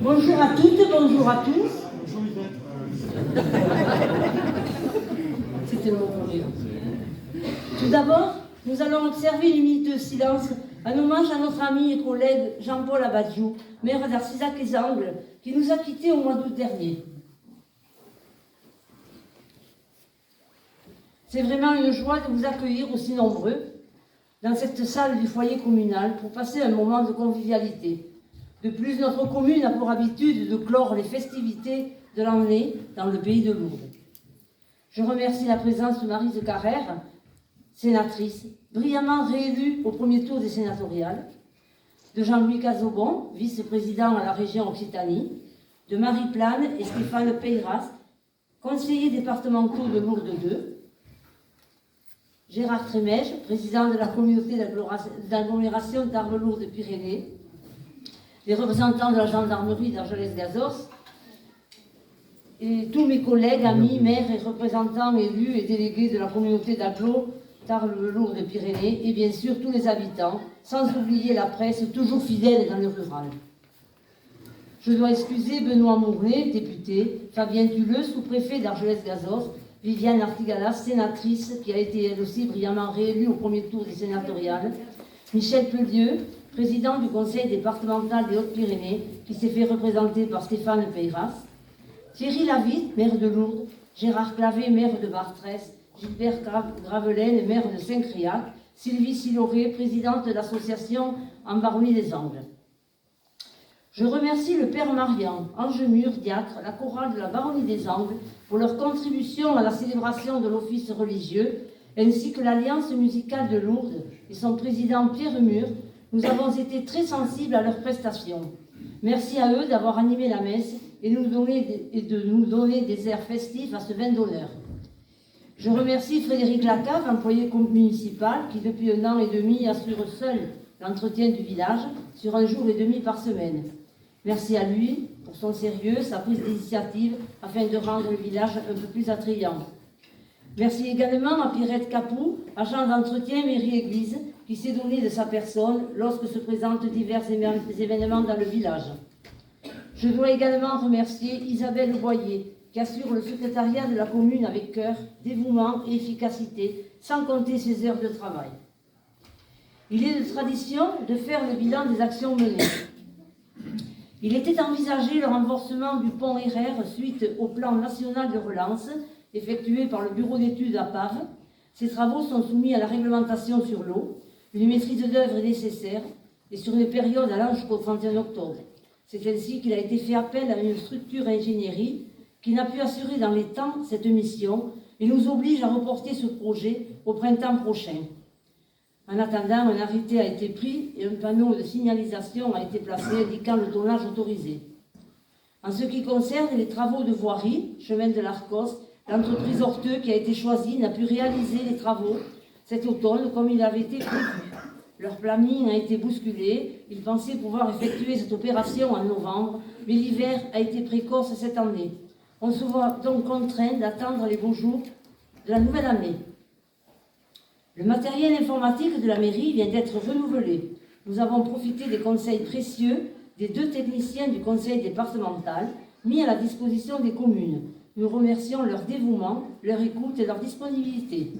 Bonjour à toutes, bonjour à tous. C'était le mot pour rire. Tout d'abord, nous allons observer une minute de silence en hommage à notre ami et collègue Jean-Paul Abadiou, maire d'Arcizac-les-Angles, qui nous a quittés au mois d'août dernier. C'est vraiment une joie de vous accueillir aussi nombreux dans cette salle du foyer communal pour passer un moment de convivialité. De plus, notre commune a pour habitude de clore les festivités de l'année dans le pays de Lourdes. Je remercie la présence de Maryse Carrère, sénatrice, brillamment réélue au premier tour des sénatoriales, de Jean-Louis Cazobon, vice-président à la région Occitanie, de Marie Plane et Stéphane Peyras, conseillers départementaux de Lourdes 2, Gérard Trémège, président de la communauté d'agglomération d'Arles-Lourdes-Pyrénées, les représentants de la gendarmerie d'Argelès-Gazos, et tous mes collègues, amis, maires et représentants élus et délégués de la communauté d'agglo d'Arles-Lourdes-Pyrénées, et bien sûr tous les habitants, sans oublier la presse toujours fidèle dans le rural. Je dois excuser Benoît Mournet, député, Fabien Tulleux, sous-préfet d'Argelès-Gazos, Viviane Artigalas, sénatrice, qui a été elle aussi brillamment réélue au premier tour des sénatoriales, Michel Pellieu, président du conseil départemental des Hautes-Pyrénées, qui s'est fait représenter par Stéphane Peyras, Thierry Lavitte, maire de Lourdes, Gérard Clavé, maire de Bartrès, Gilbert Gravelaine, maire de Saint-Criac, Sylvie Siloré, présidente de l'association en Baronnie des Angles. Je remercie le Père Marian, Angemur, diacre, la chorale de la Baronnie des Angles, pour leur contribution à la célébration de l'office religieux, ainsi que l'Alliance musicale de Lourdes et son président Pierre Mur. Nous avons été très sensibles à leurs prestations. Merci à eux d'avoir animé la messe et de nous donner des airs festifs à ce vin d'honneur. Je remercie Frédéric Lacave, employé municipal, qui depuis 1 an et demi assure seul l'entretien du village sur 1 jour et demi par semaine. Merci à lui pour son sérieux, sa prise d'initiative afin de rendre le village un peu plus attrayant. Merci également à Pierrette Capou, agent d'entretien mairie-église, qui s'est donné de sa personne lorsque se présentent divers événements dans le village. Je dois également remercier Isabelle Boyer, qui assure le secrétariat de la commune avec cœur, dévouement et efficacité, sans compter ses heures de travail. Il est de tradition de faire le bilan des actions menées. Il était envisagé le renforcement du pont RR suite au plan national de relance effectué par le bureau d'études APAV. Ces travaux sont soumis à la réglementation sur l'eau. Une maîtrise d'œuvre est nécessaire et sur une période allant jusqu'au 31 octobre. C'est ainsi qu'il a été fait appel à une structure ingénierie qui n'a pu assurer dans les temps cette mission et nous oblige à reporter ce projet au printemps prochain. En attendant, un arrêté a été pris et un panneau de signalisation a été placé indiquant le tonnage autorisé. En ce qui concerne les travaux de voirie, chemin de l'Arcos, l'entreprise Horteux qui a été choisie n'a pu réaliser les travaux cet automne comme il avait été prévu. Leur planning a été bousculé. Ils pensaient pouvoir effectuer cette opération en novembre, mais l'hiver a été précoce cette année. On se voit donc contraint d'attendre les beaux jours de la nouvelle année. Le matériel informatique de la mairie vient d'être renouvelé. Nous avons profité des conseils précieux des 2 techniciens du conseil départemental mis à la disposition des communes. Nous remercions leur dévouement, leur écoute et leur disponibilité.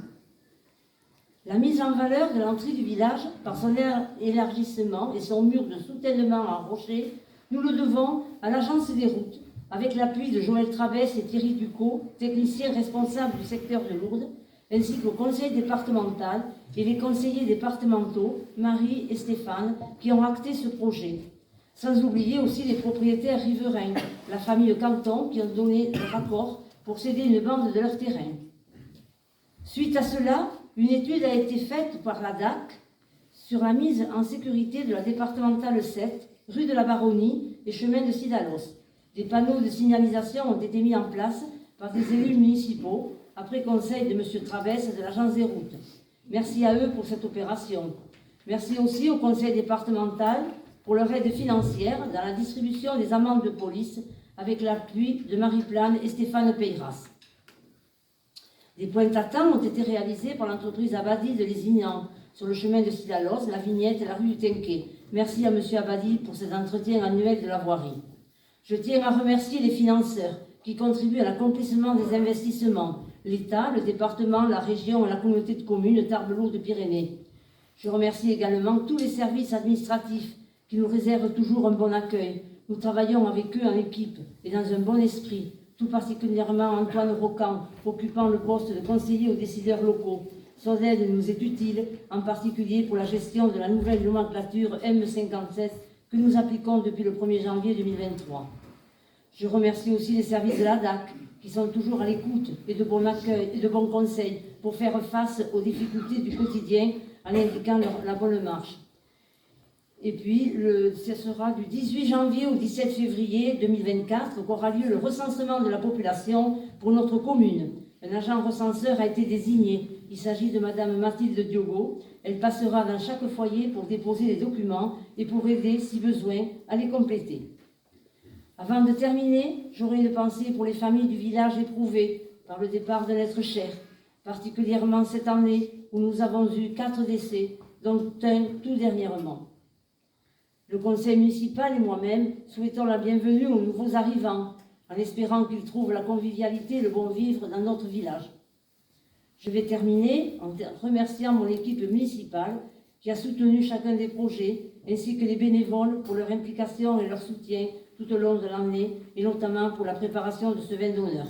La mise en valeur de l'entrée du village, par son élargissement et son mur de soutènement en rocher, nous le devons à l'Agence des routes, avec l'appui de Joël Travès et Thierry Ducot, techniciens responsables du secteur de Lourdes, ainsi qu'au conseil départemental et les conseillers départementaux, Marie et Stéphane, qui ont acté ce projet. Sans oublier aussi les propriétaires riverains, la famille Canton, qui ont donné leur accord pour céder une bande de leur terrain. Suite à cela, une étude a été faite par la DAC sur la mise en sécurité de la départementale 7, rue de la Baronnie et chemin de Sidalos. Des panneaux de signalisation ont été mis en place par des élus municipaux, après conseil de M. Travès de l'Agence des routes. Merci à eux pour cette opération. Merci aussi au conseil départemental pour leur aide financière dans la distribution des amendes de police avec l'appui de Marie Plane et Stéphane Peyras. Des pointes à temps ont été réalisées par l'entreprise Abadi de Lézignan sur le chemin de Sidalos, la Vignette et la rue du Tinquet. Merci à M. Abadi pour cet entretien annuel de la voirie. Je tiens à remercier les financeurs qui contribuent à l'accomplissement des investissements, l'État, le département, la région et la communauté de communes Tarbes-Lourdes-Pyrénées. Je remercie également tous les services administratifs qui nous réservent toujours un bon accueil. Nous travaillons avec eux en équipe et dans un bon esprit, tout particulièrement Antoine Rocan, occupant le poste de conseiller aux décideurs locaux. Son aide nous est utile, en particulier pour la gestion de la nouvelle nomenclature M57 que nous appliquons depuis le 1er janvier 2023. Je remercie aussi les services de la DAC qui sont toujours à l'écoute et de bon accueil et de bons conseils pour faire face aux difficultés du quotidien en indiquant la bonne marche. Et puis, ce sera du 18 janvier au 17 février 2024 qu'aura lieu le recensement de la population pour notre commune. Un agent recenseur a été désigné. Il s'agit de Madame Mathilde Diogo. Elle passera dans chaque foyer pour déposer les documents et pour aider, si besoin, à les compléter. Avant de terminer, j'aurai une pensée pour les familles du village éprouvées par le départ de l'être cher, particulièrement cette année où nous avons eu 4 décès, dont un tout dernièrement. Le conseil municipal et moi-même souhaitons la bienvenue aux nouveaux arrivants, en espérant qu'ils trouvent la convivialité et le bon vivre dans notre village. Je vais terminer en remerciant mon équipe municipale qui a soutenu chacun des projets, ainsi que les bénévoles pour leur implication et leur soutien tout au long de l'année, et notamment pour la préparation de ce vin d'honneur.